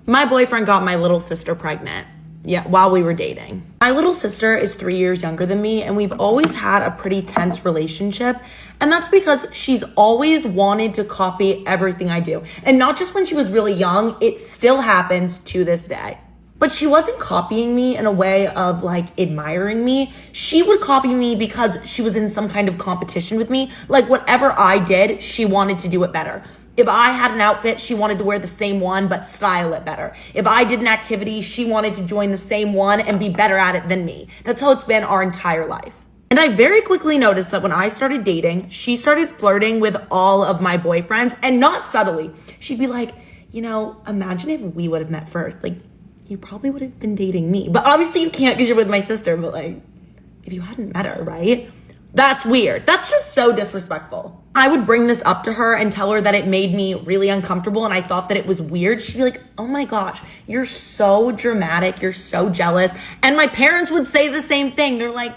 My boyfriend got my little sister pregnant. Yeah, while we were dating. My little sister is 3 years younger than me, and we've always had a pretty tense relationship. And that's because she's always wanted to copy everything I do. And not just when she was really young, it still happens to this day. But she wasn't copying me in a way of like admiring me. She would copy me because she was in some kind of competition with me. Like whatever I did, she wanted to do it better. If I had an outfit, she wanted to wear the same one, but style it better. If I did an activity, she wanted to join the same one and be better at it than me. That's how it's been our entire life. And I very quickly noticed that when I started dating, she started flirting with all of my boyfriends, and not subtly. She'd be like, imagine if we would have met first. Like, you probably would have been dating me. But obviously you can't because you're with my sister, but like, if you hadn't met her, right? That's weird. That's just so disrespectful. I would bring this up to her and tell her that it made me really uncomfortable and I thought that it was weird. She'd be like, oh my gosh, you're so dramatic. You're so jealous. And my parents would say the same thing. They're like,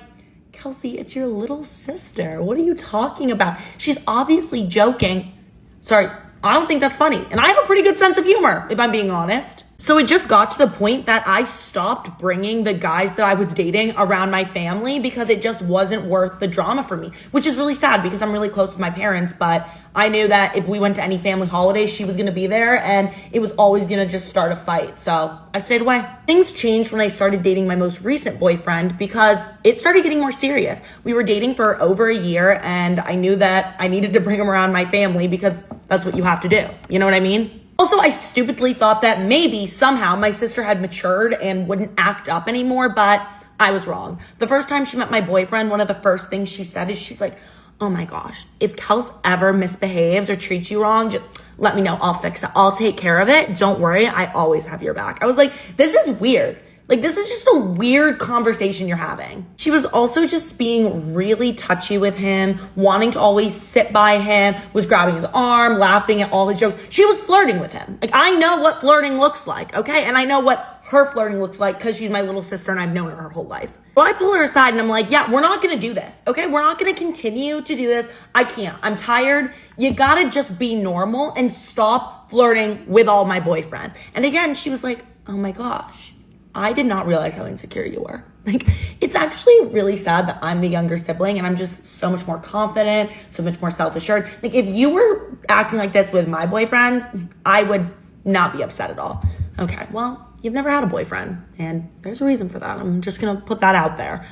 Kelsey, it's your little sister. What are you talking about? She's obviously joking. Sorry, I don't think that's funny. And I have a pretty good sense of humor, if I'm being honest. So it just got to the point that I stopped bringing the guys that I was dating around my family because it just wasn't worth the drama for me, which is really sad because I'm really close with my parents. But I knew that if we went to any family holiday, she was going to be there and it was always going to just start a fight. So I stayed away. Things changed when I started dating my most recent boyfriend because it started getting more serious. We were dating for over a year and I knew that I needed to bring him around my family because that's what you have to do. You know what I mean? Also, I stupidly thought that maybe somehow my sister had matured and wouldn't act up anymore, but I was wrong. The first time she met my boyfriend, one of the first things she said is she's like, oh my gosh, if Kels ever misbehaves or treats you wrong, just let me know. I'll fix it. I'll take care of it. Don't worry. I always have your back. I was like, this is weird. Like, this is just a weird conversation you're having. She was also just being really touchy with him, wanting to always sit by him, was grabbing his arm, laughing at all his jokes. She was flirting with him. Like, I know what flirting looks like, okay? And I know what her flirting looks like because she's my little sister and I've known her whole life. So I pull her aside and I'm like, yeah, we're not going to do this, okay? We're not going to continue to do this. I can't. I'm tired. You got to just be normal and stop flirting with all my boyfriends. And again, she was like, oh my gosh. I did not realize how insecure you were. Like, it's actually really sad that I'm the younger sibling and I'm just so much more confident, so much more self-assured. Like, if you were acting like this with my boyfriends, I would not be upset at all. Okay, well, you've never had a boyfriend and there's a reason for that. I'm just gonna put that out there.